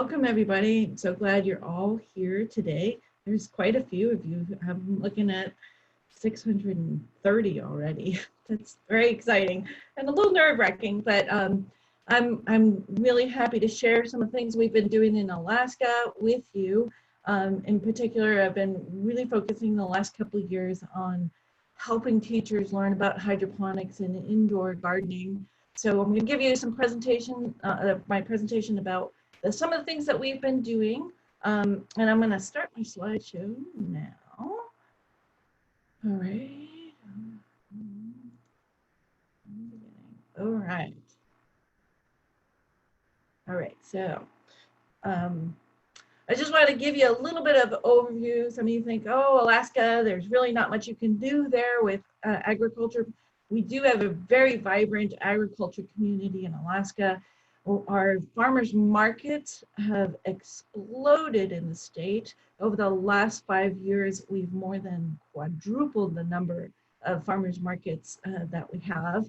Welcome everybody. I'm so glad you're all here today. There's quite a few of you. I'm looking at 630 already. That's very exciting and a little nerve-wracking, but I'm really happy to share some of the things we've been doing in Alaska with you. In particular, I've been really focusing the last couple of years on helping teachers learn about hydroponics and indoor gardening. So I'm going to give you some presentation, my presentation about some of the things that we've been doing. And I'm going to start my slideshow now. All right. All right. All right. So I just want to give you a little bit of overview. Some of you think, oh, Alaska, there's really not much you can do there with agriculture. We do have a very vibrant agriculture community in Alaska. Our farmers markets have exploded in the state. Over the last 5 years, we've more than quadrupled the number of farmers markets that we have.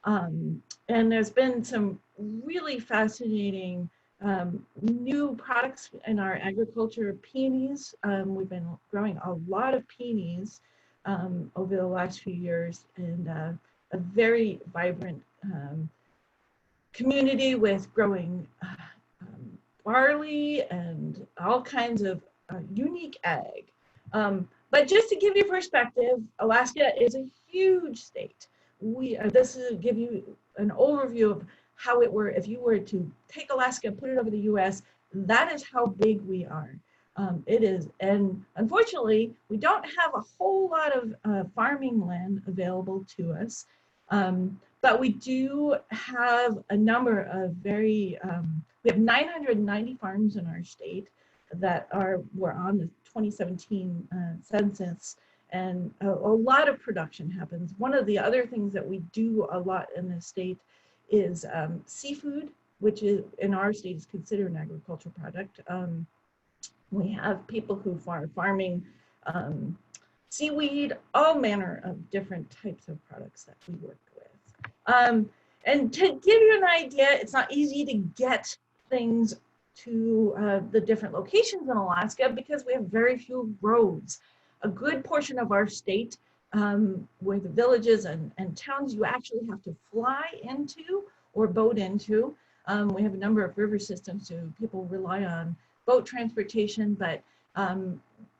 And there's been some really fascinating new products in our agriculture. Peonies. We've been growing a lot of peonies over the last few years, and a very vibrant community with growing barley and all kinds of unique ag. But just to give you perspective, Alaska is a huge state. This is give you an overview of how it were. If you were to take Alaska and put it over the US, that is how big we are. It is, and unfortunately, we don't have a whole lot of farming land available to us. But we do have a number of we have 990 farms in our state that were on the 2017 census, and a lot of production happens. One of the other things that we do a lot in the state is seafood, which is in our state is considered an agricultural product. We have people who are farming seaweed, all manner of different types of products that we work with. And to give you an idea, it's not easy to get things to the different locations in Alaska because we have very few roads. A good portion of our state, where the villages and towns you actually have to fly into or boat into. We have a number of river systems, so people rely on boat transportation, but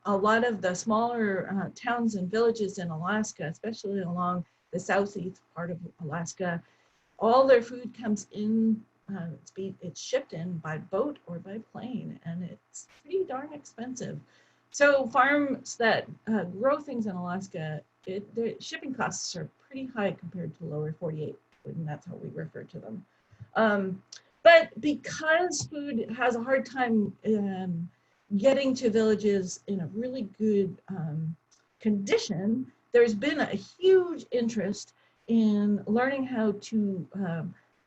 a lot of the smaller towns and villages in Alaska, especially along the southeast part of Alaska, all their food comes in, it's shipped in by boat or by plane, and it's pretty darn expensive. So farms that grow things in Alaska, the shipping costs are pretty high compared to lower 48, and that's how we refer to them. But because food has a hard time getting to villages in a really good condition, there's been a huge interest in learning how to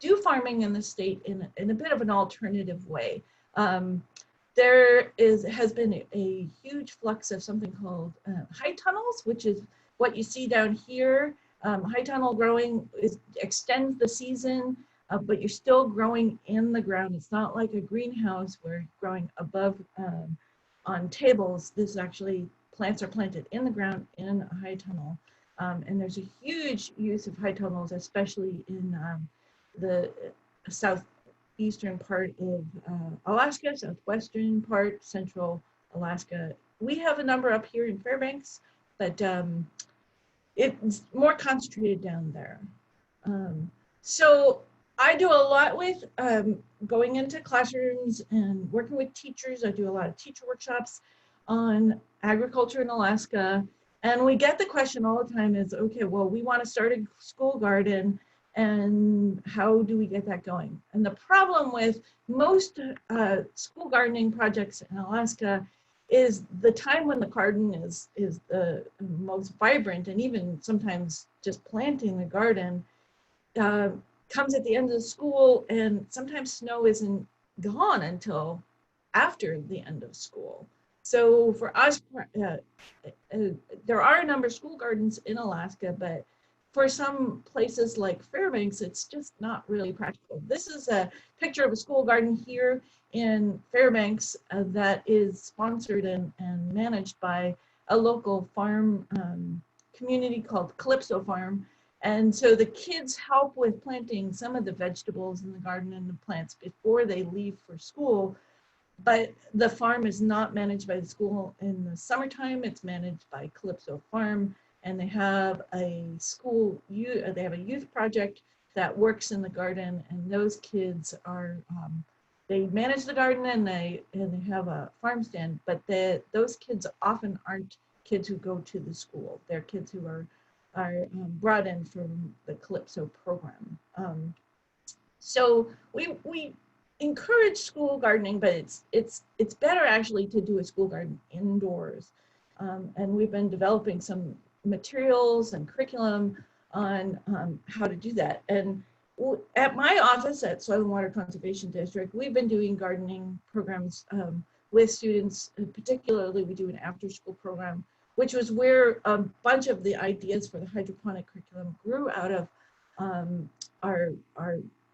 do farming in the state in a bit of an alternative way. There has been a huge flux of something called high tunnels, which is what you see down here. High tunnel growing extends the season, but you're still growing in the ground. It's not like a greenhouse where you're growing above on tables. This is actually, plants are planted in the ground in a high tunnel. And there's a huge use of high tunnels, especially in the southeastern part of Alaska, southwestern part, central Alaska. We have a number up here in Fairbanks, but it's more concentrated down there. So I do a lot with going into classrooms and working with teachers. I do a lot of teacher workshops on agriculture in Alaska. And we get the question all the time is, okay, well, we want to start a school garden, and how do we get that going? And the problem with most school gardening projects in Alaska is the time when the garden is the most vibrant, and even sometimes just planting the garden comes at the end of the school, and sometimes snow isn't gone until after the end of school. So for us, there are a number of school gardens in Alaska, but for some places like Fairbanks, it's just not really practical. This is a picture of a school garden here in Fairbanks that is sponsored and managed by a local farm community called Calypso Farm. And so the kids help with planting some of the vegetables in the garden and the plants before they leave for school. But the farm is not managed by the school in the summertime. It's managed by Calypso Farm, and they have a youth project that works in the garden, and those kids are they manage the garden and they have a farm stand, but those kids often aren't kids who go to the school. They're kids who are brought in from the Calypso program. So we encourage school gardening, but it's better actually to do a school garden indoors. And we've been developing some materials and curriculum on how to do that. And at my office at Soil and Water Conservation District, we've been doing gardening programs with students. We do an after-school program, which was where a bunch of the ideas for the hydroponic curriculum grew out of.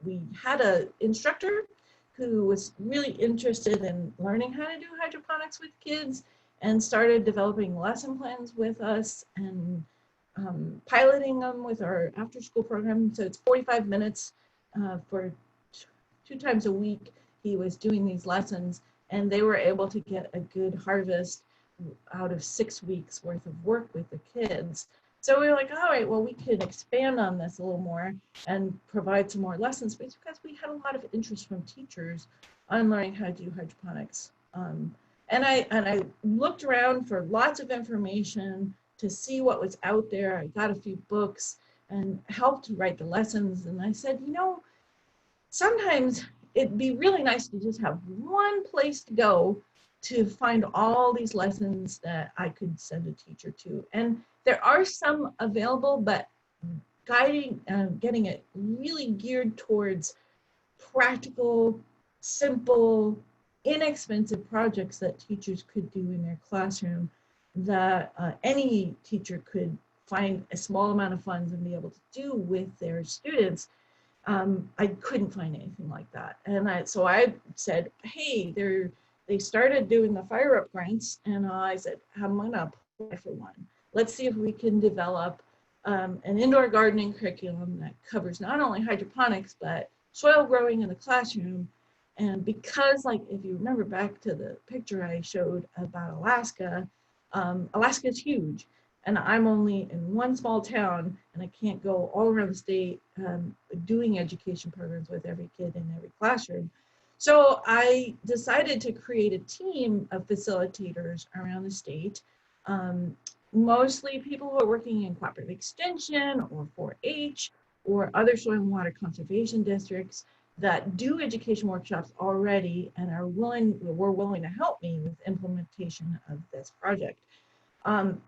We had an instructor who was really interested in learning how to do hydroponics with kids and started developing lesson plans with us and piloting them with our after-school program. So it's 45 minutes for 2 times a week. He was doing these lessons, and they were able to get a good harvest out of 6 weeks worth of work with the kids. So we were like, all right, well, we could expand on this a little more and provide some more lessons, because we had a lot of interest from teachers on learning how to do hydroponics. And I looked around for lots of information to see what was out there. I got a few books and helped write the lessons. And I said, sometimes it'd be really nice to just have one place to go to find all these lessons that I could send a teacher to. And there are some available, but getting it really geared towards practical, simple, inexpensive projects that teachers could do in their classroom, that any teacher could find a small amount of funds and be able to do with their students. I couldn't find anything like that. And so I said, hey, they started doing the Fire Up grants, and I said, I'm gonna apply for one. Let's see if we can develop an indoor gardening curriculum that covers not only hydroponics, but soil growing in the classroom. And because, like, if you remember back to the picture I showed about Alaska, Alaska is huge, and I'm only in one small town, and I can't go all around the state doing education programs with every kid in every classroom. So I decided to create a team of facilitators around the state, mostly people who are working in cooperative extension or 4-H or other soil and water conservation districts that do education workshops already and were willing to help me with implementation of this project.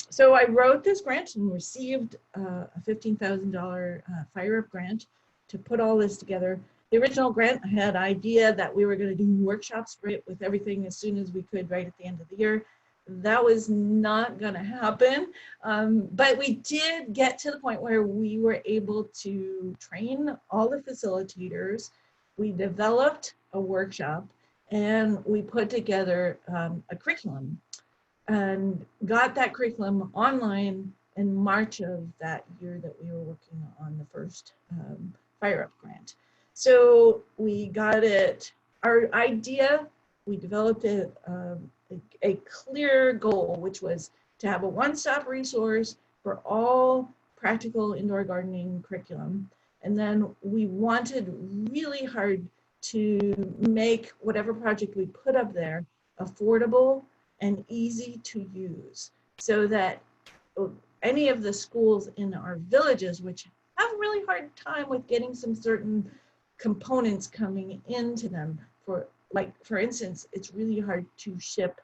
So I wrote this grant and received a $15,000 Fire Up grant to put all this together. The original grant, I had an idea that we were going to do workshops with everything as soon as we could right at the end of the year. That was not going to happen, but we did get to the point where we were able to train all the facilitators. We developed a workshop, and we put together a curriculum and got that curriculum online in March of that year that we were working on the first Fire Up grant. So we got it, our idea, we developed a clear goal, which was to have a one-stop resource for all practical indoor gardening curriculum. And then we wanted really hard to make whatever project we put up there affordable and easy to use, so that any of the schools in our villages, which have a really hard time with getting some certain components coming into them, for instance, it's really hard to ship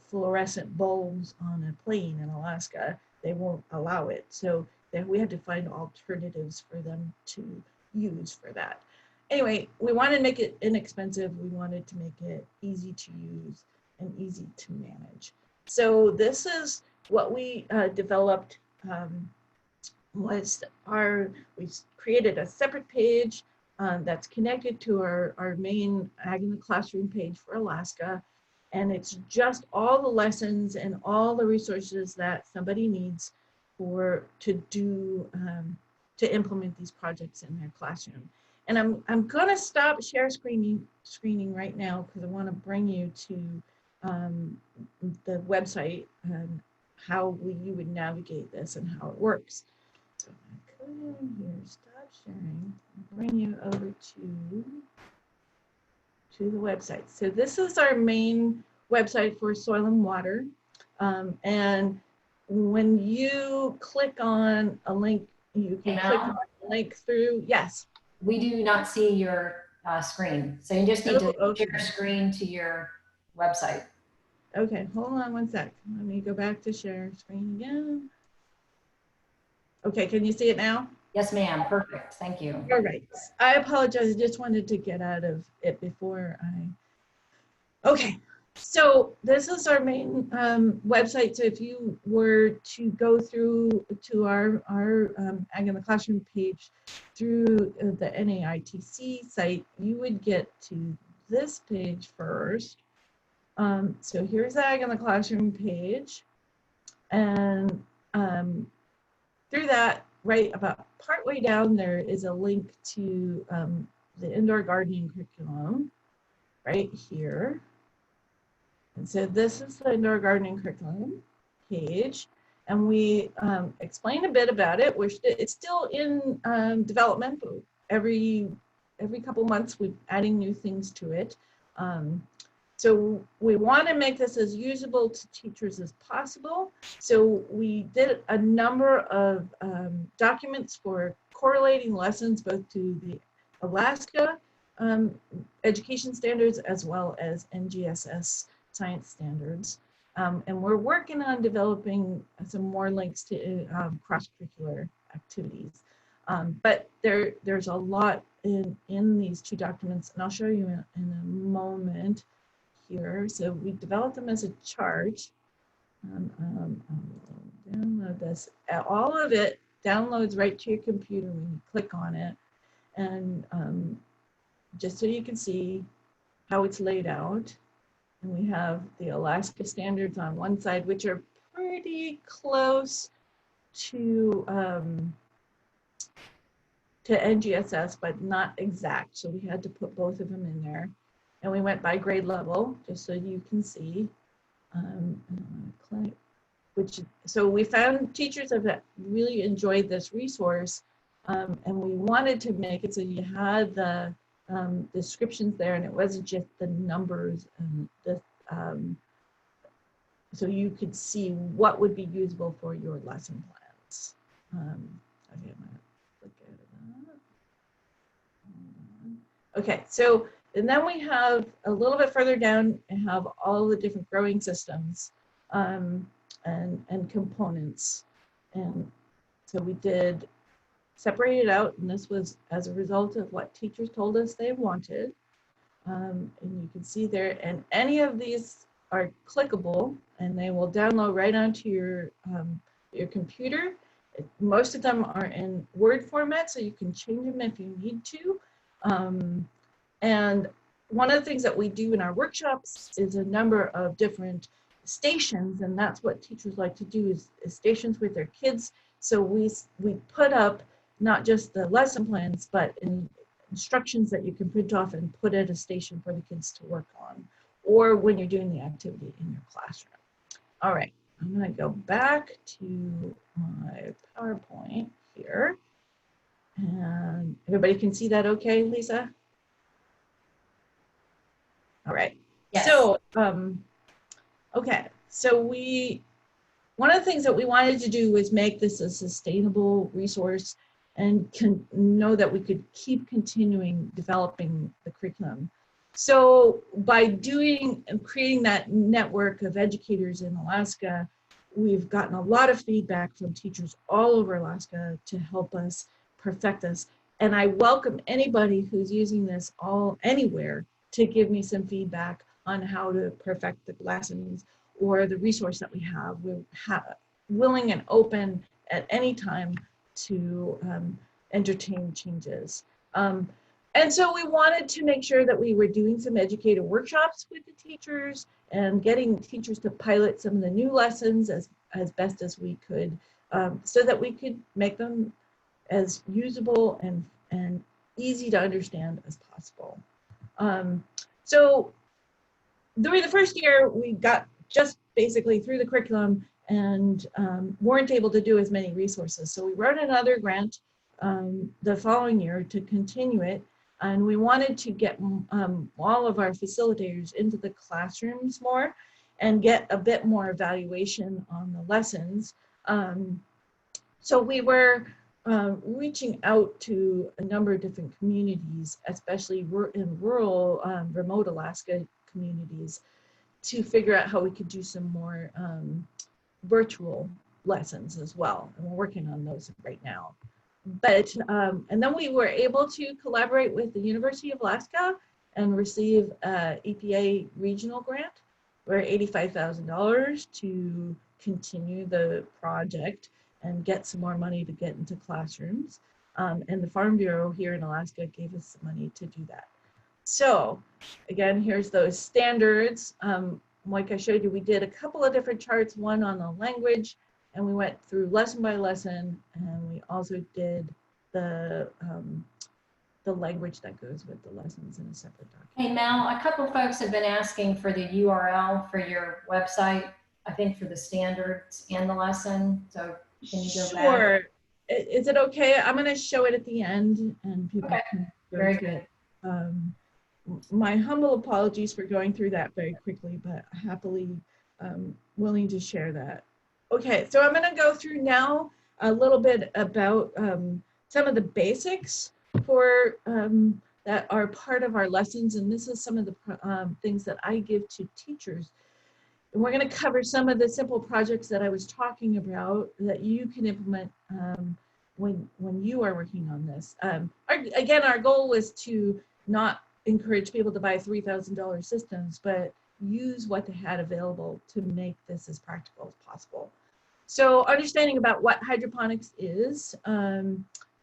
fluorescent bulbs on a plane in Alaska. They won't allow it. So we had to find alternatives for them to use for that. Anyway, we wanted to make it inexpensive. We wanted to make it easy to use and easy to manage. So this is what we developed was we created a separate page that's connected to our main Ag in the Classroom page for Alaska. And it's just all the lessons and all the resources that somebody needs to implement these projects in their classroom. And I'm gonna stop share screening right now because I want to bring you to the website and how you would navigate this and how it works. So if I come in here, stop sharing, and bring you over to the website. So this is our main website for soil and water. And when you click on a link, you can click on a link through, yes. We do not see your screen. So you just need to okay. share screen to your website. Okay, hold on one sec. Let me go back to share screen again. Okay, can you see it now? Yes, ma'am. Perfect. Thank you. All right. I apologize. I just wanted to get out of it before Okay. So this is our main website. So if you were to go through to our Ag in the Classroom page through the NAITC site, you would get to this page first. So here's the Ag in the Classroom page. And through that, right about partway down there is a link to the indoor gardening curriculum right here. And so this is the indoor gardening curriculum page. And we explain a bit about it. It's still in development, but every couple months we're adding new things to it. So we want to make this as usable to teachers as possible. So we did a number of documents for correlating lessons both to the Alaska education standards as well as NGSS science standards. And we're working on developing some more links to cross-curricular activities. But there's a lot in these two documents, and I'll show you in a moment here. So we developed them as a chart. Download this. All of it downloads right to your computer when you click on it. And just so you can see how it's laid out. And we have the Alaska standards on one side, which are pretty close to NGSS, but not exact. So we had to put both of them in there. And we went by grade level, just so you can see. So we found teachers have really enjoyed this resource, and we wanted to make it so you had the descriptions there, and it wasn't just the numbers and the so you could see what would be usable for your lesson plans. Okay, I'm gonna look at it. Okay, so and then we have a little bit further down and have all the different growing systems and components. And so we did separate it out, and this was as a result of what teachers told us they wanted. And you can see there, and any of these are clickable, and they will download right onto your computer. Most of them are in Word format, so you can change them if you need to. And one of the things that we do in our workshops is a number of different stations, and that's what teachers like to do is stations with their kids. So we put up not just the lesson plans, but instructions that you can print off and put at a station for the kids to work on, or when you're doing the activity in your classroom. All right, I'm gonna go back to my PowerPoint here. And everybody can see that okay, Lisa? All right. Yes. So, okay. So one of the things that we wanted to do was make this a sustainable resource and know that we could keep continuing developing the curriculum. So by creating that network of educators in Alaska, we've gotten a lot of feedback from teachers all over Alaska to help us perfect this. And I welcome anybody who's using this anywhere to give me some feedback on how to perfect the lessons or the resource that we have. We're willing and open at any time to entertain changes. And so we wanted to make sure that we were doing some educator workshops with the teachers and getting teachers to pilot some of the new lessons as best as we could, so that we could make them as usable and easy to understand as possible. So during the first year, we got just basically through the curriculum and weren't able to do as many resources. So we wrote another grant the following year to continue it. And we wanted to get all of our facilitators into the classrooms more and get a bit more evaluation on the lessons. So we were reaching out to a number of different communities, especially in rural, remote Alaska communities, to figure out how we could do some more virtual lessons as well. And we're working on those right now. But, and then we were able to collaborate with the University of Alaska and receive a EPA regional grant for $85,000 to continue the project and get some more money to get into classrooms. And the Farm Bureau here in Alaska gave us some money to do that. So again, here's those standards. Like I showed you, we did a couple of different charts, one on the language, and we went through lesson by lesson, and we also did the language that goes with the lessons in a separate document. Hey Mel, a couple of folks have been asking for the URL for your website, I think for the standards and the lesson. So can you go back? Sure. Is it okay? I'm going to show it at the end, and people can go Very to good. it. My humble apologies for going through that very quickly, but happily willing to share that. Okay, so I'm going to go through now a little bit about some of the basics for that are part of our lessons, and this is some of the things that I give to teachers. And we're going to cover some of the simple projects that I was talking about that you can implement when you are working on this. Again, our goal was to not encourage people to buy $3,000 systems, but use what they had available to make this as practical as possible. So understanding about what hydroponics is,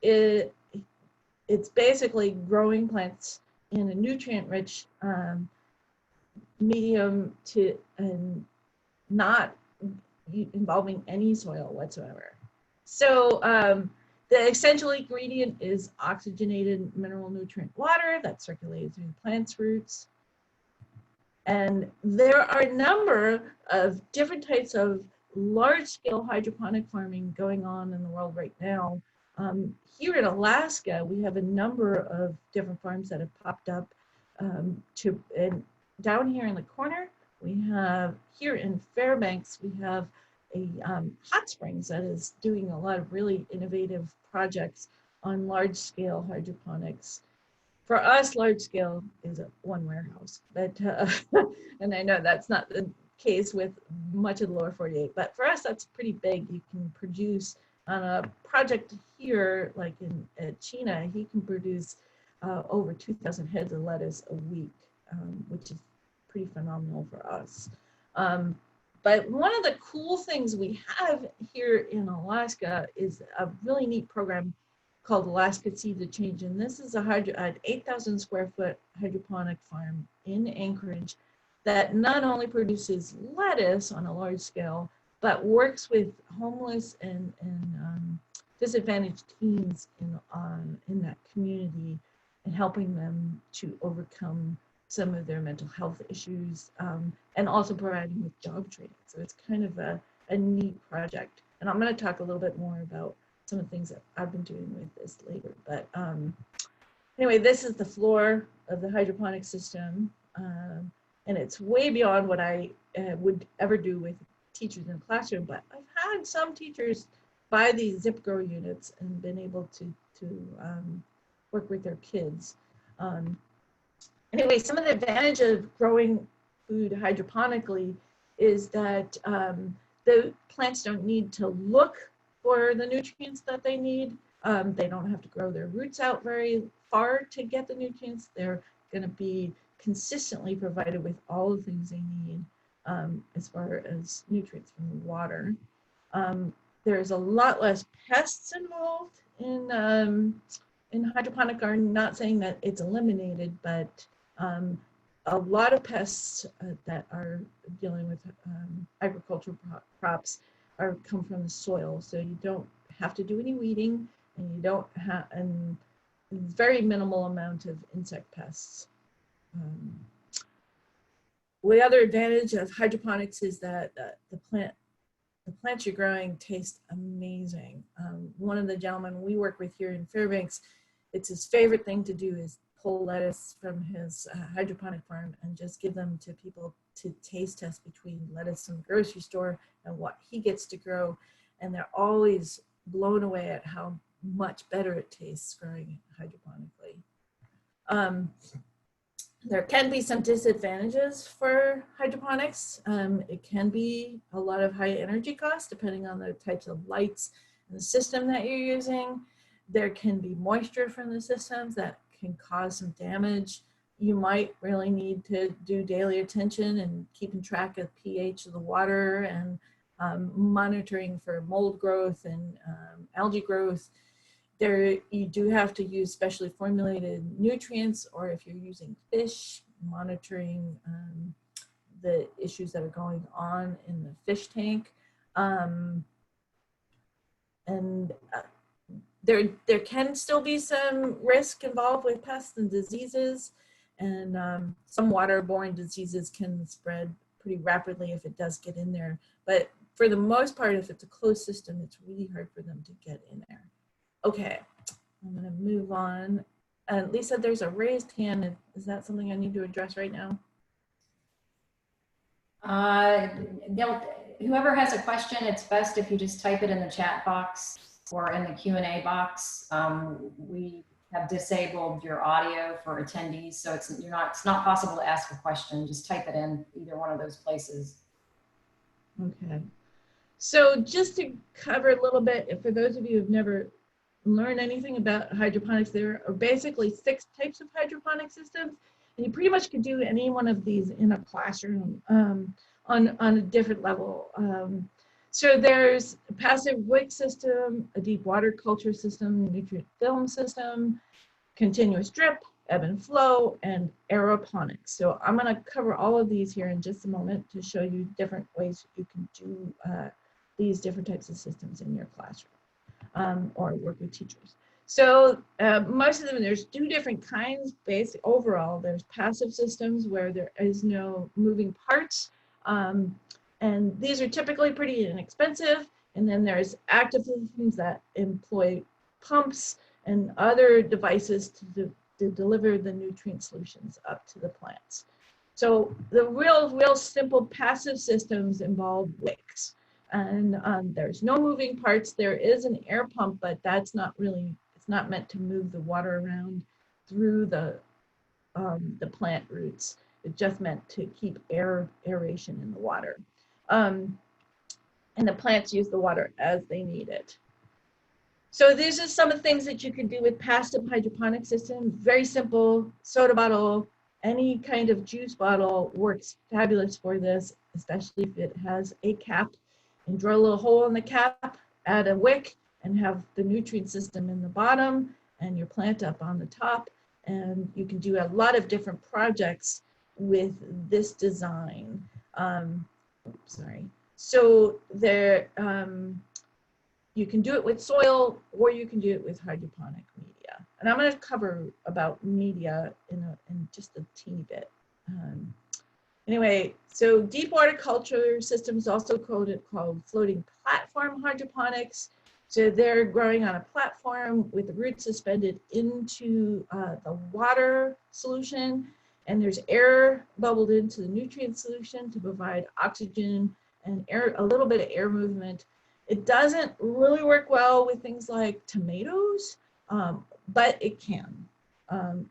it's basically growing plants in a nutrient-rich medium and not involving any soil whatsoever. So the essential ingredient is oxygenated mineral nutrient water that's circulated through the plant's roots. And there are a number of different types of large-scale hydroponic farming going on in the world right now. Here in Alaska, we have a number of different farms that have popped up. And down here in the corner, we have, here in Fairbanks, we have a hot springs that is doing a lot of really innovative projects on large-scale hydroponics. For us, large scale is one warehouse, but and I know that's not the case with much of the lower 48, but for us, that's pretty big. You can produce on a project here, like at China, he can produce over 2,000 heads of lettuce a week, which is pretty phenomenal for us. But one of the cool things we have here in Alaska is a really neat program called Alaska Seeds of Change. And this is an 8,000 square foot hydroponic farm in Anchorage that not only produces lettuce on a large scale, but works with homeless and disadvantaged teens in that community and helping them to overcome some of their mental health issues, and also providing with job training. So it's kind of a neat project. And I'm going to talk a little bit more about some of the things that I've been doing with this later. But anyway, this is the floor of the hydroponic system. And it's way beyond what I would ever do with teachers in the classroom. But I've had some teachers buy these zip grow units and been able to work with their kids. Anyway, some of the advantage of growing food hydroponically is that the plants don't need to look for the nutrients that they need. They don't have to grow their roots out very far to get the nutrients. They're going to be consistently provided with all the things they need as far as nutrients from the water. there's a lot less pests involved in hydroponic garden. Not saying that it's eliminated, but a lot of pests that are dealing with agricultural crops come from the soil. So you don't have to do any weeding, and you don't have, and very minimal amount of insect pests. The other advantage of hydroponics is that the plants you're growing taste amazing. One of the gentlemen we work with here in Fairbanks, it's his favorite thing to do is pull lettuce from his hydroponic farm and just give them to people to taste test between lettuce from the grocery store and what he gets to grow. And they're always blown away at how much better it tastes growing hydroponically. There can be some disadvantages for hydroponics. It can be a lot of high energy costs depending on the types of lights and the system that you're using. There can be moisture from the systems that can cause some damage. You might really need to do daily attention and keeping track of pH of the water and monitoring for mold growth and algae growth. There, you do have to use specially formulated nutrients, or if you're using fish, monitoring the issues that are going on in the fish tank. There can still be some risk involved with pests and diseases, and some waterborne diseases can spread pretty rapidly if it does get in there. But for the most part, if it's a closed system, it's really hard for them to get in there. Okay, I'm gonna move on. Lisa, there's a raised hand. Is that something I need to address right now? Whoever has a question, it's best if you just type it in the chat box or in the Q&A box. We have disabled your audio for attendees, so it's not possible to ask a question. Just type it in either one of those places. Okay, so just to cover a little bit, for those of you who've never learned anything about hydroponics, there are basically 6 types of hydroponic systems, and you pretty much can do any one of these in a classroom on a different level. So there's a passive Wick system, a deep water culture system, nutrient film system, continuous drip, ebb and flow, and Aeroponics. So I'm going to cover all of these here in just a moment to show you different ways you can do these different types of systems in your classroom or work with teachers. So most of them, there's 2 different kinds. Basic overall, there's passive systems where there is no moving parts. And these are typically pretty inexpensive. And then there's active systems that employ pumps and other devices to deliver the nutrient solutions up to the plants. So the real simple passive systems involve wicks. And there's no moving parts. There is an air pump, but that's not really, it's not meant to move the water around through the plant roots. It's just meant to keep aeration in the water. And the plants use the water as they need it. So these are some of the things that you can do with passive hydroponic systems. Very simple, soda bottle, any kind of juice bottle works fabulous for this, especially if it has a cap. And drill a little hole in the cap, add a wick, and have the nutrient system in the bottom and your plant up on the top. And you can do a lot of different projects with this design. So there, you can do it with soil, or you can do it with hydroponic media. And I'm going to cover about media in just a teeny bit. Anyway, so deep water culture systems, also called floating platform hydroponics. So they're growing on a platform with the roots suspended into the water solution, and there's air bubbled into the nutrient solution to provide oxygen and air, a little bit of air movement. It doesn't really work well with things like tomatoes, but it can.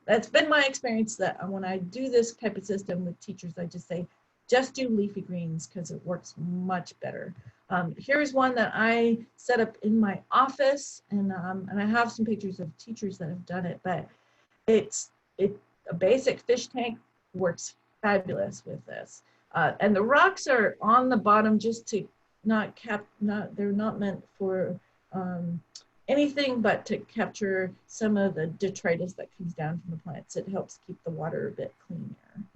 That's been my experience, that when I do this type of system with teachers, I just say, just do leafy greens because it works much better. Here's one that I set up in my office, and I have some pictures of teachers that have done it, but a basic fish tank works fabulous with this. And the rocks are on the bottom just to they're not meant for anything but to capture some of the detritus that comes down from the plants. It helps keep the water a bit cleaner.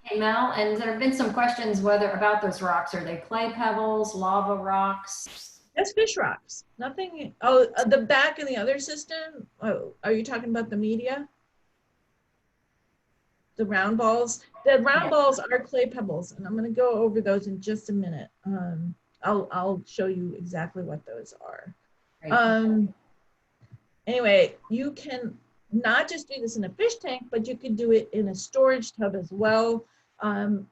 Hey Mel, and there have been some questions whether about those rocks. Are they clay pebbles, lava rocks? That's fish rocks. Nothing. Oh, the back in the other system. Oh, are you talking about the media? The round balls. The round balls are clay pebbles, and I'm going to go over those in just a minute. I'll show you exactly what those are. Anyway, you can not just do this in a fish tank, but you can do it in a storage tub as well.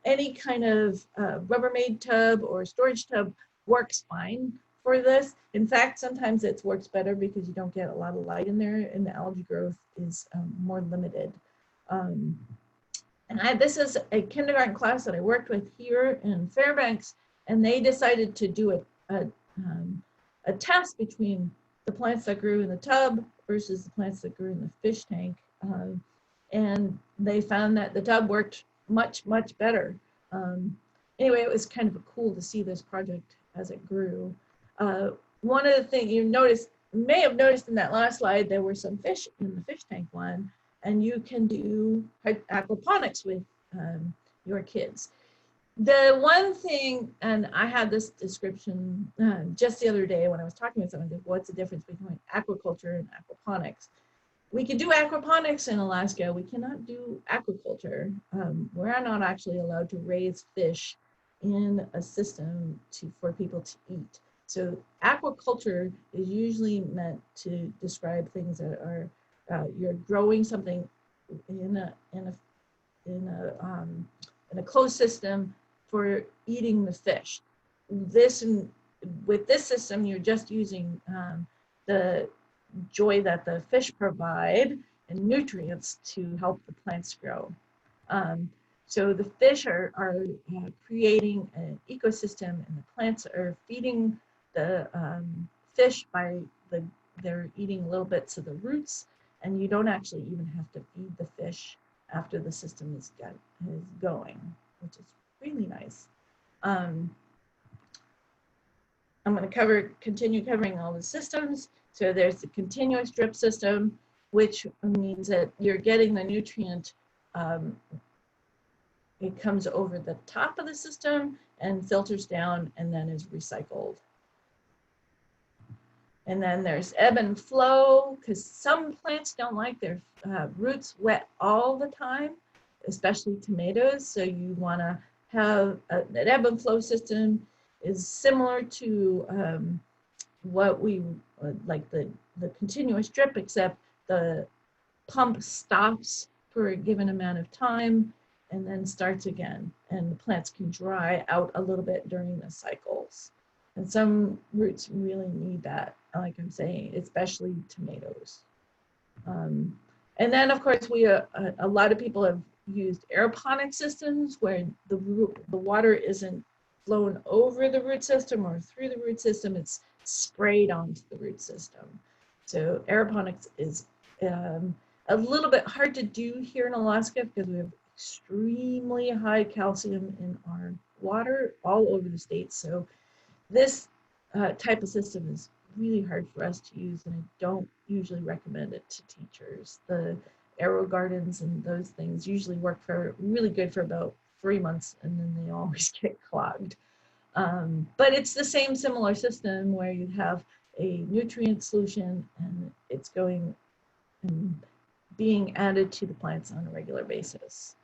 Any kind of Rubbermaid tub or storage tub works fine for this. In fact, sometimes it works better because you don't get a lot of light in there and the algae growth is more limited. And this is a kindergarten class that I worked with here in Fairbanks, and they decided to do a test between the plants that grew in the tub versus the plants that grew in the fish tank. And they found that the tub worked much better. Anyway, it was kind of cool to see this project as it grew. One of the things you may have noticed in that last slide, there were some fish in the fish tank one, and you can do aquaponics with your kids. The one thing, and I had this description just the other day when I was talking with someone, what's the difference between aquaculture and aquaponics? We could do aquaponics in Alaska. We cannot do aquaculture. We're not actually allowed to raise fish in a system for people to eat. So aquaculture is usually meant to describe things that are you're growing something in a closed system for eating the fish. With this system, you're just using the joy that the fish provide and nutrients to help the plants grow. So the fish are creating an ecosystem, and the plants are feeding the fish by they're eating little bits of the roots, and you don't actually even have to feed the fish after the system is going, which is really nice. I'm going to continue covering all the systems. So there's the continuous drip system, which means that you're getting the nutrient. It comes over the top of the system and filters down and then is recycled. And then there's ebb and flow, because some plants don't like their roots wet all the time, especially tomatoes. So you want to have an ebb and flow system is similar to what we like the continuous drip, except the pump stops for a given amount of time and then starts again, and the plants can dry out a little bit during the cycles. And some roots really need that, like I'm saying, especially tomatoes. And then, of course, a lot of people have used aeroponic systems where the water isn't flown over the root system or through the root system, it's sprayed onto the root system. So aeroponics is a little bit hard to do here in Alaska because we have extremely high calcium in our water all over the state. So this type of system is really hard for us to use, and I don't usually recommend it to teachers. The aero gardens and those things usually work really good for about 3 months, and then they always get clogged. But it's the same similar system where you have a nutrient solution and it's going and being added to the plants on a regular basis.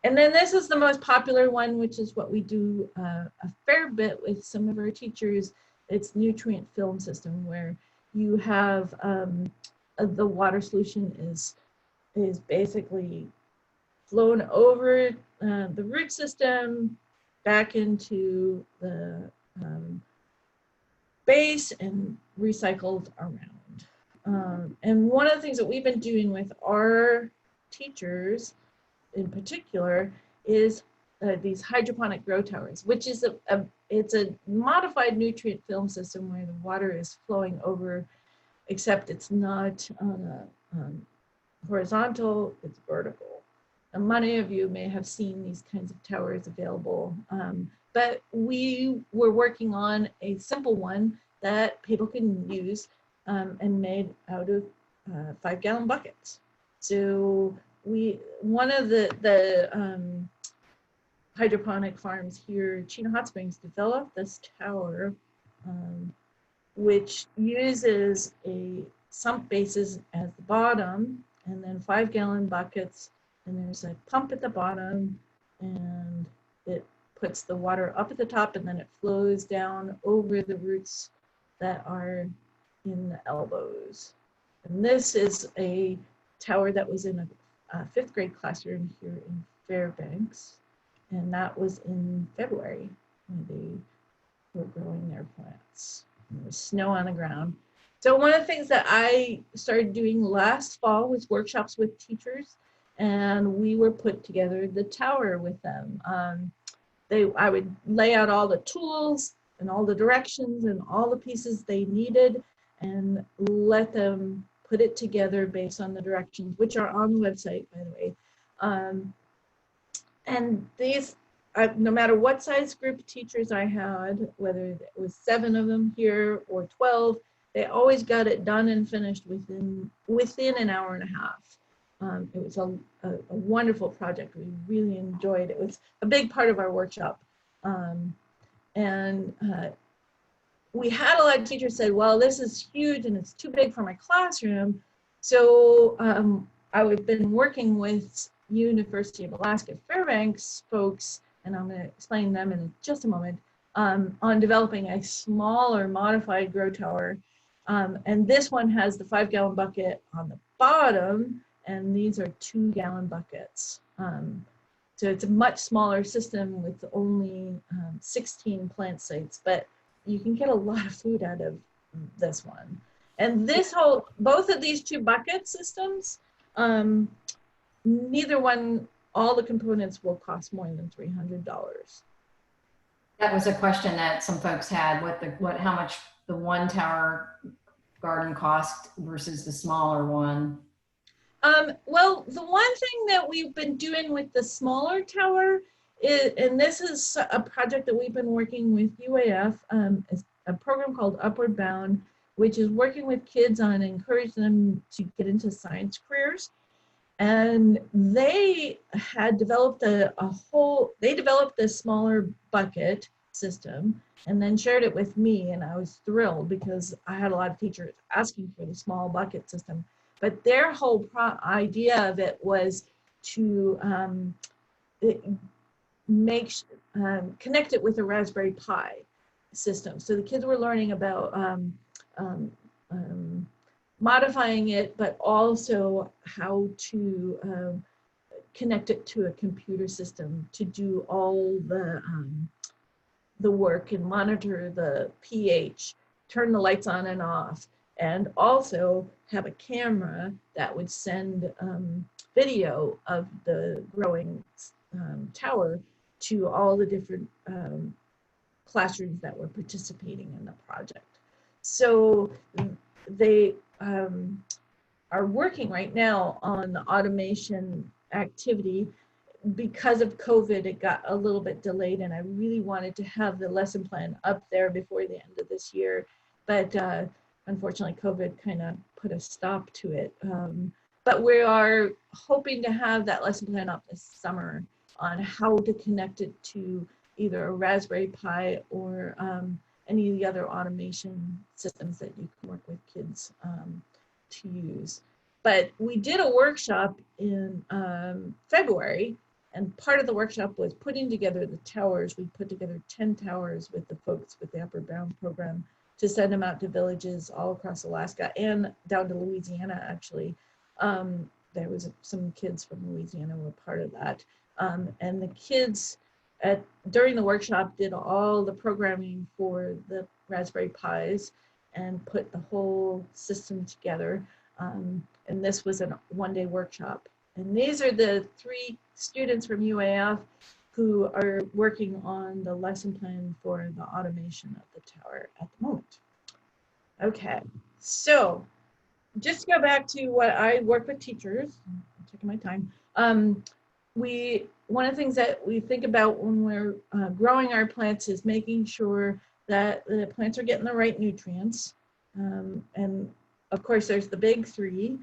And then this is the most popular one, which is what we do a fair bit with some of our teachers. It's nutrient film system, where you have the water solution is basically flown over the root system back into the base and recycled around. And one of the things that we've been doing with our teachers in particular is these hydroponic grow towers, which is it's a modified nutrient film system where the water is flowing over, except it's not on a horizontal, it's vertical. And many of you may have seen these kinds of towers available, but we were working on a simple one that people can use and made out of 5-gallon buckets. So one of the hydroponic farms here, Chino Hot Springs, developed this tower, which uses a sump bases at the bottom and then 5-gallon buckets, and there's a pump at the bottom, and it puts the water up at the top, and then it flows down over the roots that are in the elbows. And this is a tower that was in a 5th grade classroom here in Fairbanks, and that was in February when they were growing their plants. And there was snow on the ground. So one of the things that I started doing last fall was workshops with teachers, and we were put together the tower with them. I would lay out all the tools and all the directions and all the pieces they needed and let them put it together based on the directions, which are on the website, by the way. And these, no matter what size group of teachers I had, whether it was 7 of them here or 12, they always got it done and finished within an hour and a half. It was a wonderful project. We really enjoyed it. It was a big part of our workshop. We had a lot of teachers say, well, this is huge and it's too big for my classroom. So I've been working with University of Alaska Fairbanks folks, and I'm going to explain them in just a moment, on developing a smaller modified grow tower. And this one has the 5-gallon bucket on the bottom, and these are 2-gallon buckets. So it's a much smaller system with only 16 plant sites, but you can get a lot of food out of this one. And both of these 2 bucket systems, neither one, all the components will cost more than $300. That was a question that some folks had, how much the one tower garden cost versus the smaller one. Well, the one thing that we've been doing with the smaller tower is, and this is a project that we've been working with UAF, is a program called Upward Bound, which is working with kids on encouraging them to get into science careers. And they had developed they developed this smaller bucket system and then shared it with me, and I was thrilled because I had a lot of teachers asking for the small bucket system. But their whole idea of it was to connect it with a Raspberry Pi system. So the kids were learning about modifying it, but also how to connect it to a computer system to do all the work and monitor the pH, turn the lights on and off, and also have a camera that would send video of the growing tower to all the different classrooms that were participating in the project. So they are working right now on the automation activity. Because of COVID, it got a little bit delayed, and I really wanted to have the lesson plan up there before the end of this year. But unfortunately, COVID kind of put a stop to it. But we are hoping to have that lesson plan up this summer on how to connect it to either a Raspberry Pi or any of the other automation systems that you can work with kids to use. But we did a workshop in February, and part of the workshop was putting together the towers. We put together 10 towers with the folks with the Upward Bound program to send them out to villages all across Alaska and down to Louisiana, actually. There was some kids from Louisiana who were part of that. And the kids during the workshop did all the programming for the Raspberry Pis and put the whole system together. And this was a one-day workshop. And these are the 3 students from UAF who are working on the lesson plan for the automation of the tower at the moment. Okay, so just to go back to what I work with teachers, I'm taking my time. one of the things that we think about when we're growing our plants is making sure that the plants are getting the right nutrients. And of course, there's the big three,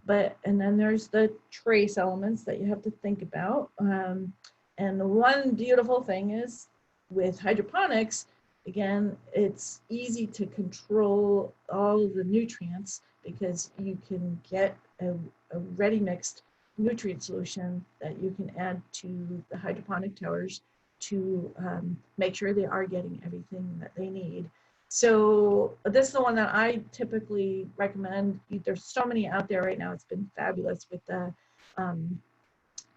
and then there's the trace elements that you have to think about. And the one beautiful thing is with hydroponics, again, it's easy to control all of the nutrients because you can get a ready mixed nutrient solution that you can add to the hydroponic towers to make sure they are getting everything that they need. So this is the one that I typically recommend. There's so many out there right now. It's been fabulous with the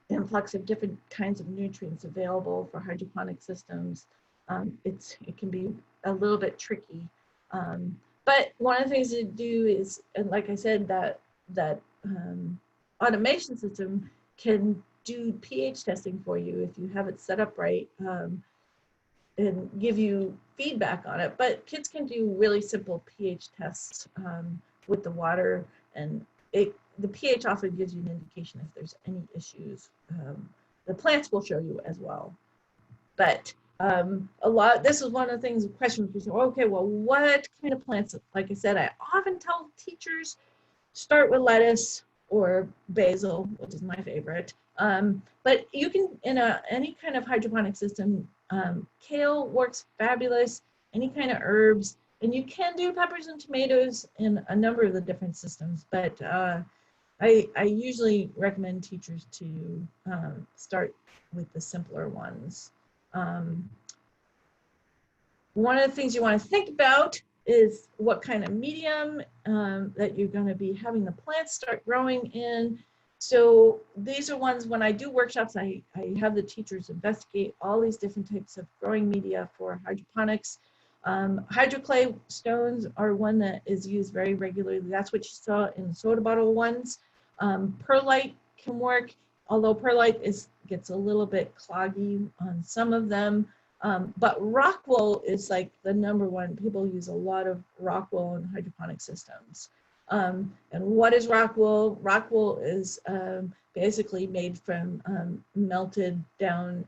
influx of different kinds of nutrients available for hydroponic systems. It can be a little bit tricky. But one of the things to do is, and like I said, that automation system can do pH testing for you if you have it set up right, and give you feedback on it. But kids can do really simple pH tests with the water, and the pH often gives you an indication if there's any issues. The plants will show you as well. But this is one of the things, questions we say, okay, well, what kind of plants? Like I said, I often tell teachers, start with lettuce or basil, which is my favorite. But you can, in any kind of hydroponic system, kale works fabulous, any kind of herbs, and you can do peppers and tomatoes in a number of the different systems. But I usually recommend teachers to start with the simpler ones. One of the things you want to think about is what kind of medium that you're going to be having the plants start growing in. So these are ones, when I do workshops, I have the teachers investigate all these different types of growing media for hydroponics. Hydroclay stones are one that is used very regularly. That's what you saw in the soda bottle ones. Perlite can work, although perlite gets a little bit cloggy on some of them. But rock wool is like the number one. People use a lot of rock wool in hydroponic systems. And what is rock wool? Rock wool is basically made from melted down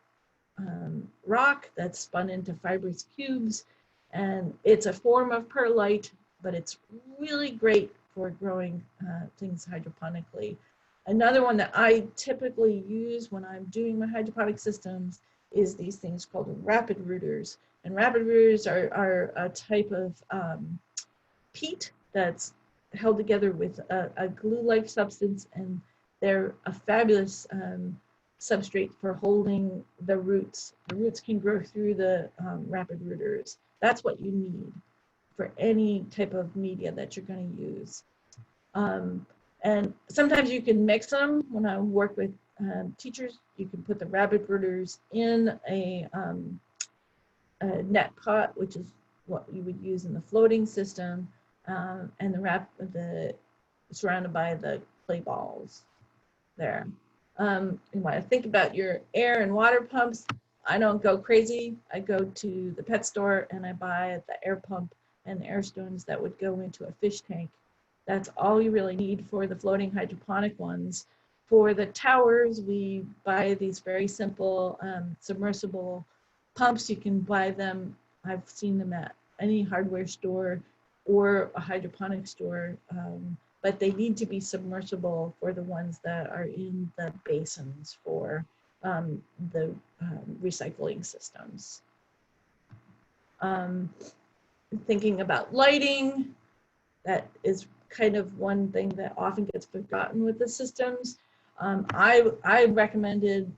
rock that's spun into fibrous cubes. And it's a form of perlite, but it's really great for growing things hydroponically. Another one that I typically use when I'm doing my hydroponic systems is these things called rapid rooters. And rapid rooters are a type of peat that's held together with a glue-like substance, and they're a fabulous substrate for holding the roots. The roots can grow through the rapid rooters. That's what you need for any type of media that you're going to use. And sometimes you can mix them. When I work with teachers, you can put the rapid rooters in a net pot, which is what you would use in the floating system, and surrounded by the clay balls there. You want to think about your air and water pumps. I don't go crazy. I go to the pet store and I buy the air pump and the air stones that would go into a fish tank. That's all you really need for the floating hydroponic ones. For the towers, we buy these very simple submersible pumps. You can buy them. I've seen them at any hardware store or a hydroponic store, but they need to be submersible for the ones that are in the basins for the recycling systems. Thinking about lighting, that is kind of one thing that often gets forgotten with the systems. I recommended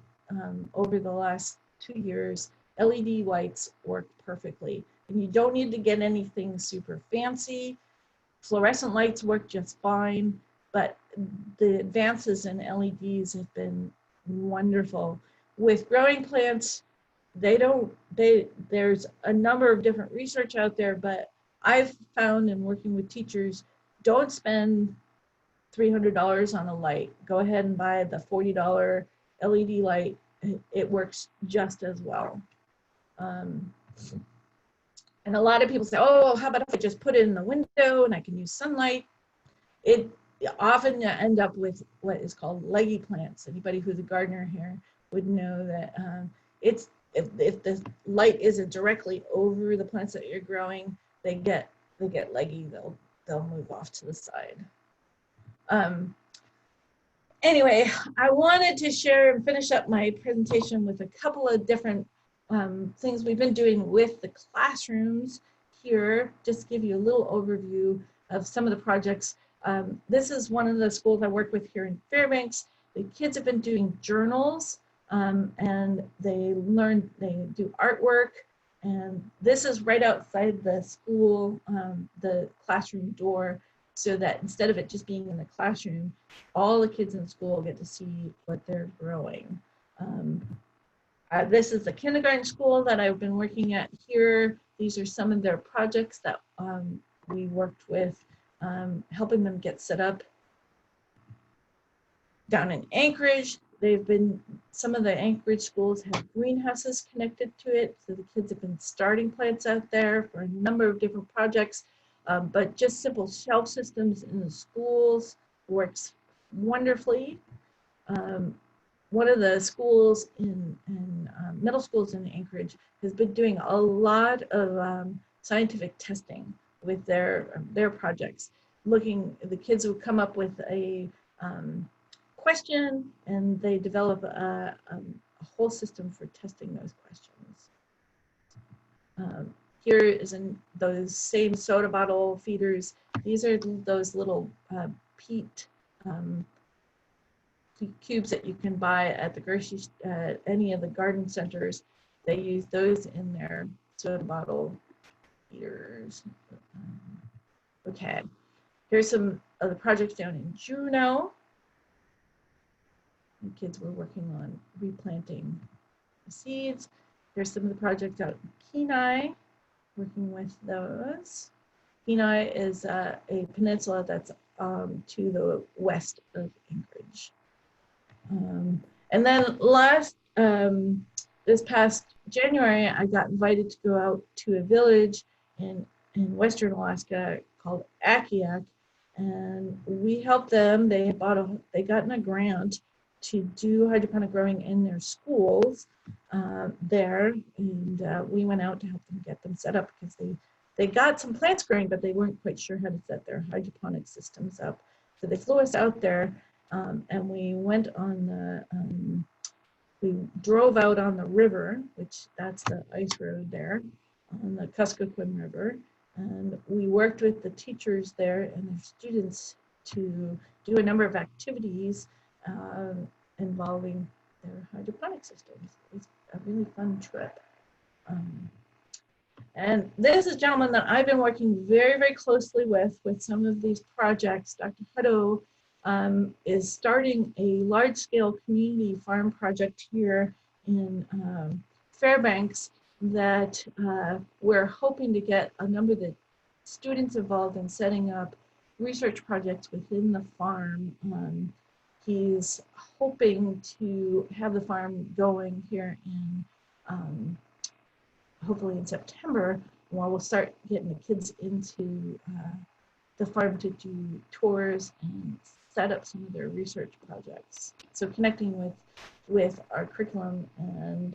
over the last 2 years, LED lights work perfectly. And you don't need to get anything super fancy. Fluorescent lights work just fine, but the advances in LEDs have been wonderful. With growing plants, there's a number of different research out there, but I've found in working with teachers, don't spend $300 on a light. Go ahead and buy the $40 LED light. It works just as well. And a lot of people say, oh, how about if I just put it in the window and I can use sunlight? It often end up with what is called leggy plants. Anybody who's a gardener here would know that it's if the light isn't directly over the plants that you're growing, they get leggy. They'll move off to the side. Anyway, I wanted to share and finish up my presentation with a couple of different things we've been doing with the classrooms here. Just give you a little overview of some of the projects. This is one of the schools I work with here in Fairbanks. The kids have been doing journals and they do artwork. And this is right outside the school, the classroom door, so that instead of it just being in the classroom, all the kids in school get to see what they're growing. This is the kindergarten school that I've been working at here. These are some of their projects that we worked with, helping them get set up. Down in Anchorage, some of the Anchorage schools have greenhouses connected to it, so the kids have been starting plants out there for a number of different projects. But just simple shelf systems in the schools works wonderfully. One of the schools in middle schools in Anchorage has been doing a lot of scientific testing with their projects. The kids would come up with a question, and they develop a whole system for testing those questions. Here is those same soda bottle feeders. These are those little peat cubes that you can buy at the grocery, any of the garden centers. They use those in their soda bottle feeders. Okay, here's some of the projects down in Juneau. The kids were working on replanting the seeds. Here's some of the projects out in Kenai, working with those. Kenai is a peninsula that's to the west of Anchorage. And then this past January, I got invited to go out to a village in Western Alaska called Akiak, and we helped them. They gotten a grant to do hydroponic growing in their schools there, and we went out to help them get them set up because they got some plants growing, but they weren't quite sure how to set their hydroponic systems up. So they flew us out there, and we went on we drove out on the river, which that's the ice road there, on the Kuskokwim River, and we worked with the teachers there and their students to do a number of activities involving their hydroponic systems. It was a really fun trip. And this is a gentleman that I've been working very, very closely with some of these projects. Dr. Hutto is starting a large-scale community farm project here in Fairbanks that we're hoping to get a number of the students involved in setting up research projects within the farm. He's hoping to have the farm going here in hopefully in September, while we'll start getting the kids into the farm to do tours and set up some of their research projects. So connecting with our curriculum and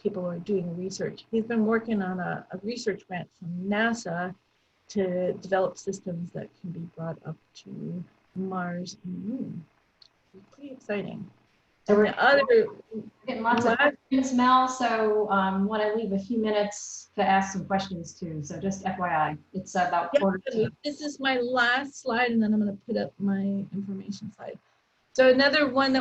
people who are doing research. He's been working on a research grant from NASA to develop systems that can be brought up to Mars and the Moon. It's pretty exciting. So we're getting lots of questions, Mel, so want to leave a few minutes to ask some questions too. So just FYI, it's about quarter to. This is my last slide, and then I'm going to put up my information slide. So another one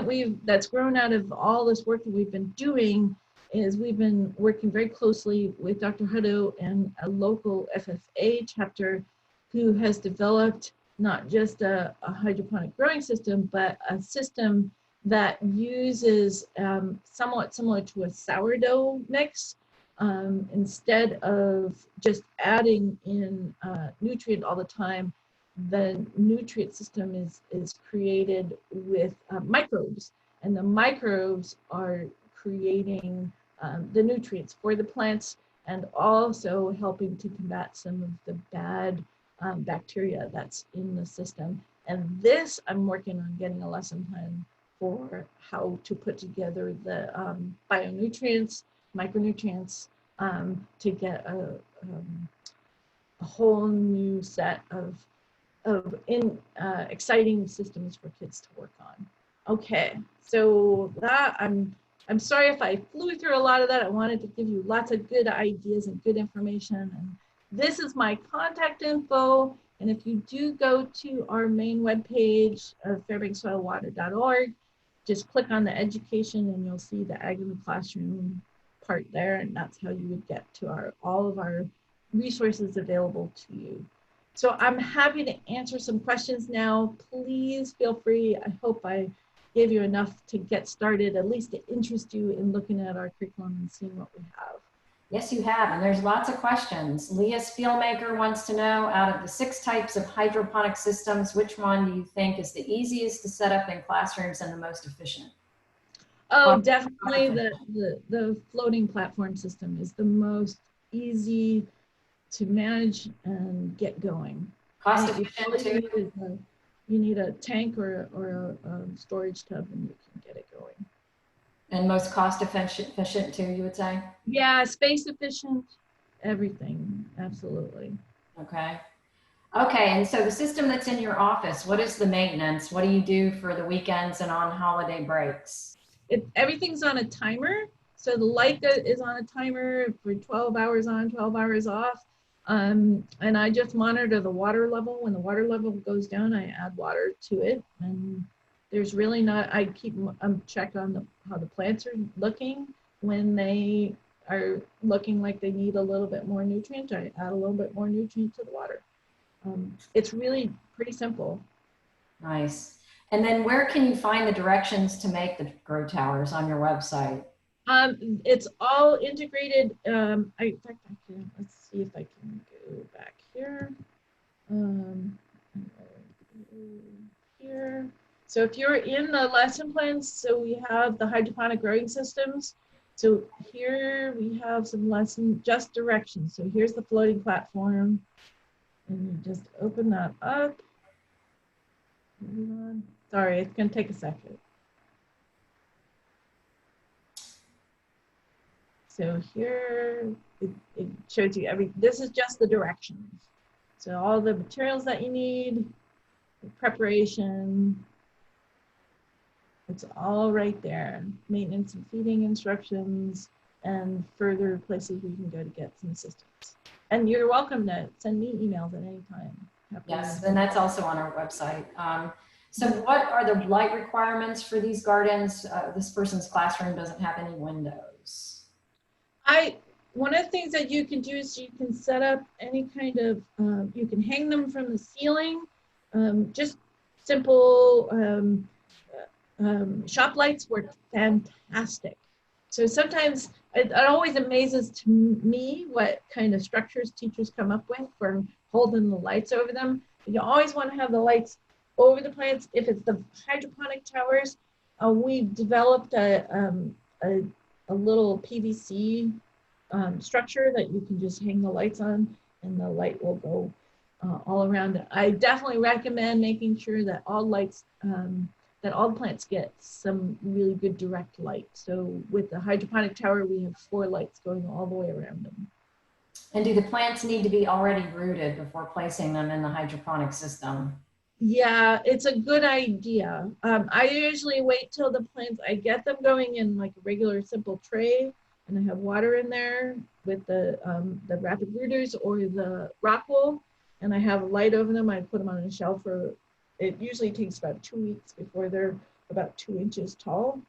that's grown out of all this work that we've been doing is we've been working very closely with Dr. Hutto and a local FFA chapter who has developed not just a hydroponic growing system, but a system that uses somewhat similar to a sourdough mix. Instead of just adding in nutrient all the time, the nutrient system is created with microbes, and the microbes are creating the nutrients for the plants and also helping to combat some of the bad bacteria that's in the system. And this I'm working on getting a lesson plan for how to put together the bionutrients, micronutrients, to get a whole new set of exciting systems for kids to work on. Okay, so that I'm sorry if I flew through a lot of that. I wanted to give you lots of good ideas and good information. And this is my contact info. And if you do go to our main webpage of fairbankssoilwater.org, just click on the education and you'll see the Ag in the Classroom part there. And that's how you would get to all of our resources available to you. So I'm happy to answer some questions now. Please feel free. I hope I gave you enough to get started, at least to interest you in looking at our curriculum and seeing what we have. Yes, you have, and there's lots of questions. Leah Spielmaker wants to know, out of the 6 types of hydroponic systems, which one do you think is the easiest to set up in classrooms and the most efficient? Oh, definitely the floating platform system is the most easy to manage and get going. Cost efficient too. You need a tank or a storage tub and you can get it going. And most cost efficient too, you would say? Yeah, space efficient, everything, absolutely. Okay. Okay, and so the system that's in your office, what is the maintenance? What do you do for the weekends and on holiday breaks? Everything's on a timer. So the light is on a timer for 12 hours on, 12 hours off. And I just monitor the water level. When the water level goes down, I add water to it. And there's really not, I keep check on how the plants are looking. When they are looking like they need a little bit more nutrient, I add a little bit more nutrient to the water. It's really pretty simple. Nice. And then where can you find the directions to make the grow towers on your website? It's all integrated. In fact, let's see if I can go back here. Here. So if you're in the lesson plans, so we have the hydroponic growing systems. So here we have some just directions. So here's the floating platform. And you just open that up. Sorry, it's going to take a second. So here it shows you this is just the directions. So all the materials that you need, the preparation, it's all right there. Maintenance and feeding instructions, and further places we can go to get some assistance. And you're welcome to send me emails at any time. Yes, and that's also on our website. So what are the light requirements for these gardens? This person's classroom doesn't have any windows. One of the things that you can do is you can set up any kind of, you can hang them from the ceiling, just simple shop lights work fantastic. So sometimes it always amazes to me what kind of structures teachers come up with for holding the lights over them. But you always want to have the lights over the plants. If it's the hydroponic towers, we've developed a little PVC structure that you can just hang the lights on and the light will go all around it. I definitely recommend making sure that all lights, that all plants get some really good direct light. So with the hydroponic tower, we have 4 lights going all the way around them. And do the plants need to be already rooted before placing them in the hydroponic system? Yeah, it's a good idea. I usually wait till the plants, I get them going in like a regular simple tray, and I have water in there with the rapid rooters or the rock wool, and I have a light over them. I put them on a shelf for, it usually takes about 2 weeks before they're about 2 inches tall.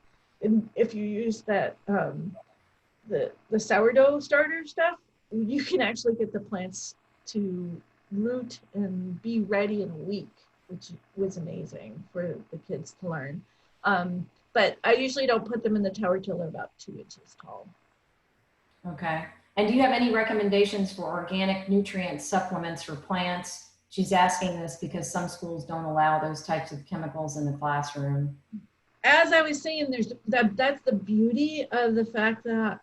And if you use that, the sourdough starter stuff, you can actually get the plants to root and be ready in a week, which was amazing for the kids to learn. But I usually don't put them in the tower till they're about 2 inches tall. Okay. And do you have any recommendations for organic nutrient supplements for plants? She's asking this because some schools don't allow those types of chemicals in the classroom. As I was saying, that's the beauty of the fact that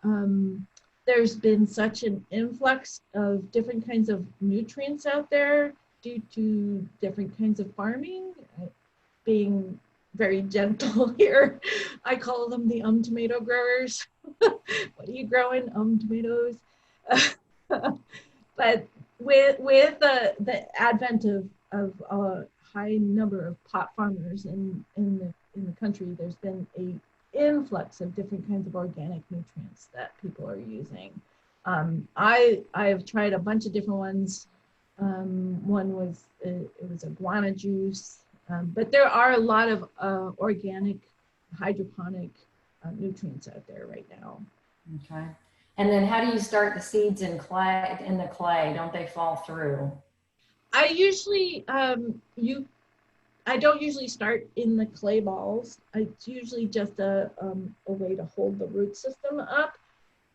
there's been such an influx of different kinds of nutrients out there due to different kinds of farming being very gentle here. I call them the tomato growers. What are you growing? Tomatoes. But with the advent of a high number of pot farmers in the country, there's been a influx of different kinds of organic nutrients that people are using. I've tried a bunch of different ones. One was it was iguana juice, but there are a lot of organic hydroponic nutrients out there right now. Okay. And then how do you start the seeds in the clay? Don't they fall through? I usually I don't usually start in the clay balls. It's usually just a way to hold the root system up.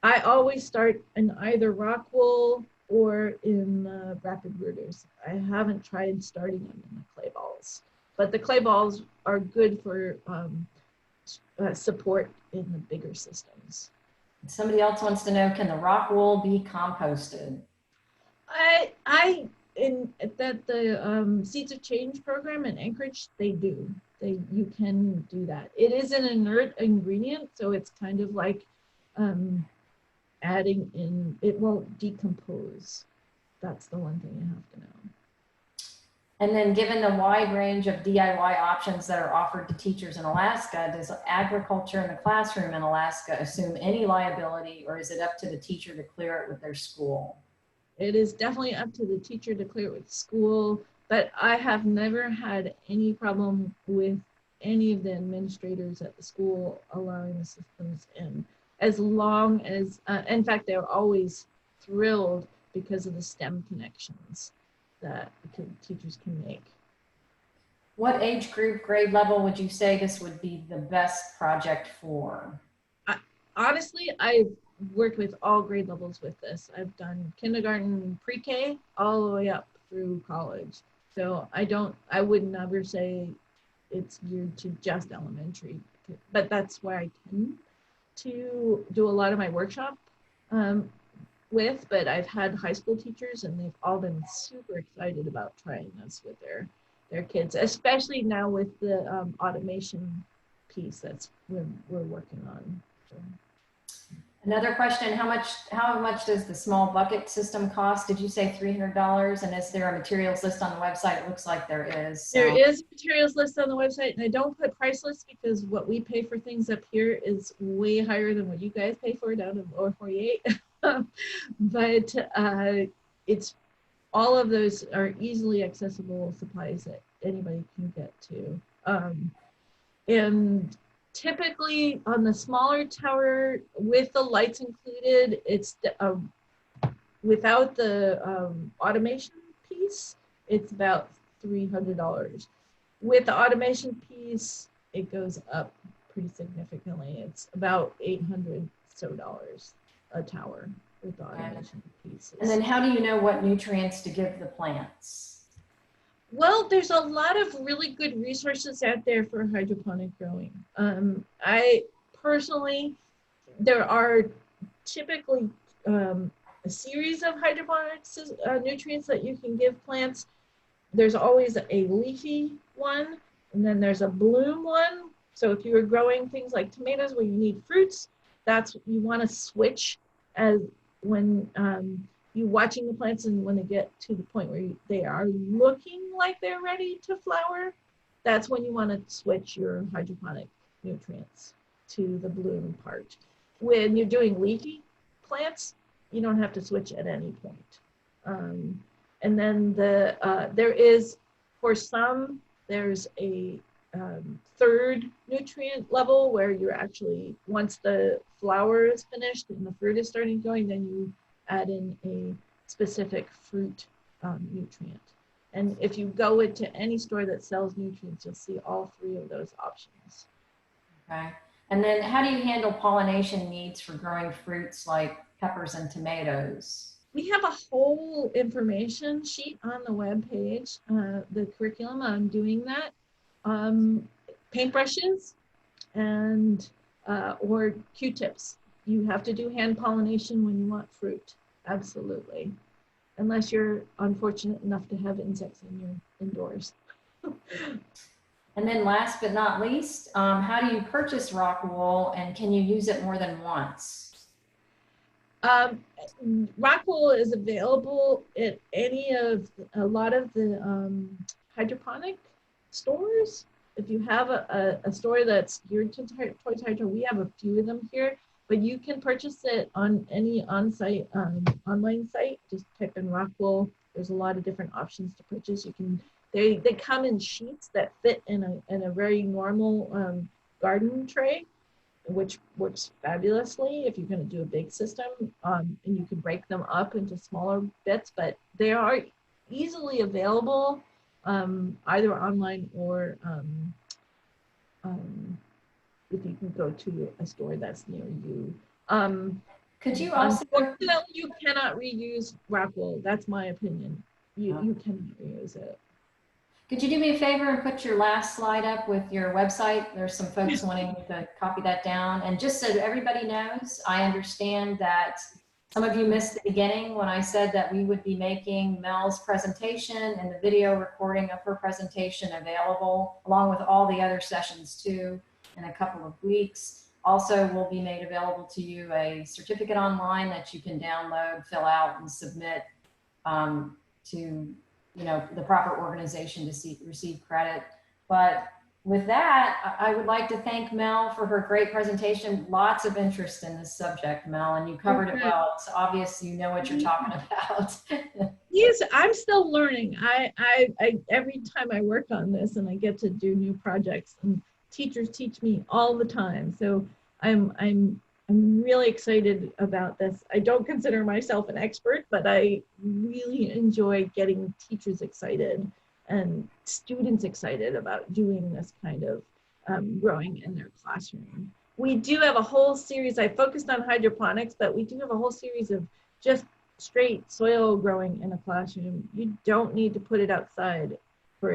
I always start in either rock wool or in the rapid rooters. I haven't tried starting them in the clay balls, but the clay balls are good for support in the bigger systems. Somebody else wants to know, can the rock wool be composted? In the Seeds of Change program in Anchorage, they do. You can do that. It is an inert ingredient, so it's kind of like adding in, it won't decompose. That's the one thing you have to know. And then given the wide range of DIY options that are offered to teachers in Alaska, does agriculture in the classroom in Alaska assume any liability, or is it up to the teacher to clear it with their school? It is definitely up to the teacher to clear it with school, but I have never had any problem with any of the administrators at the school allowing the systems in, as long as, in fact, they're always thrilled because of the STEM connections that teachers can make. What age group, grade level would you say this would be the best project for? Honestly, I've worked with all grade levels with this. I've done kindergarten, pre-K, all the way up through college. So I would never say it's geared to just elementary, but that's why I tend to do a lot of my workshop but I've had high school teachers and they've all been super excited about trying this with their kids, especially now with the automation piece that's we're working on. So. Another question, how much does the small bucket system cost? Did you say $300? And is there a materials list on the website? It looks like there is. So. There is a materials list on the website, and I don't put price lists because what we pay for things up here is way higher than what you guys pay for down in lower 48. But it's all of those are easily accessible supplies that anybody can get to. And typically on the smaller tower with the lights included, it's without the automation piece, it's about $300. With the automation piece, it goes up pretty significantly. It's about $800 a tower with the automation pieces. And then how do you know what nutrients to give the plants? Well, there's a lot of really good resources out there for hydroponic growing. I personally, there are typically a series of hydroponics nutrients that you can give plants. There's always a leafy one, and then there's a bloom one. So if you are growing things like tomatoes where you need fruits, you want to switch as when you're watching the plants and when they get to the point where they are looking like they're ready to flower, that's when you want to switch your hydroponic nutrients to the bloom part. When you're doing leafy plants, you don't have to switch at any point. And then there is, for some, there's a third nutrient level where you're actually, once the flower is finished and the fruit is starting going, then you add in a specific fruit nutrient. And if you go into any store that sells nutrients, you'll see all three of those options. Okay. And then how do you handle pollination needs for growing fruits like peppers and tomatoes? We have a whole information sheet on the web page, the curriculum on doing that. Paintbrushes and or Q-tips. You have to do hand pollination when you want fruit, absolutely. Unless you're unfortunate enough to have insects in your indoors. And then last but not least, how do you purchase rock wool, and can you use it more than once? Rock wool is available at a lot of the hydroponic stores. If you have a store that's geared towards hydro, we have a few of them here, but you can purchase it on any on-site online site. Just type in rock wool. There's a lot of different options to purchase. They come in sheets that fit in a very normal garden tray, which works fabulously if you're going to do a big system, and you can break them up into smaller bits, but they are easily available either online or if you can go to a store that's near you. Could you also? Unfortunately, you cannot reuse rock wool. That's my opinion. You cannot reuse it. Could you do me a favor and put your last slide up with your website? There's some folks wanting to copy that down. And just so everybody knows, I understand that some of you missed the beginning when I said that we would be making Mel's presentation and the video recording of her presentation available, along with all the other sessions too, in a couple of weeks. Also, will be made available to you a certificate online that you can download, fill out, and submit to the proper organization to receive credit. But with that, I would like to thank Mel for her great presentation. Lots of interest in this subject, Mel, and you covered it well. It's obvious you know what you're talking about. Yes, I'm still learning. I every time I work on this and I get to do new projects, and teachers teach me all the time. So I'm really excited about this. I don't consider myself an expert, but I really enjoy getting teachers excited and students excited about doing this kind of growing in their classroom. We do have a whole series. I focused on hydroponics, but we do have a whole series of just straight soil growing in a classroom. You don't need to put it outside for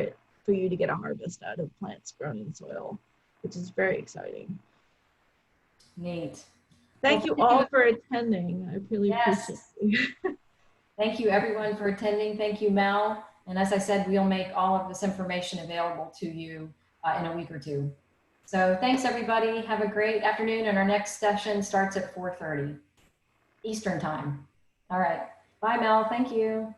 you to get a harvest out of plants grown in soil, which is very exciting. Neat. Thank you all for attending. I really appreciate it. Thank you everyone for attending. Thank you, Mel. And as I said, we'll make all of this information available to you in a week or two. So thanks everybody. Have a great afternoon. And our next session starts at 4:30 Eastern time. All right. Bye, Mel. Thank you.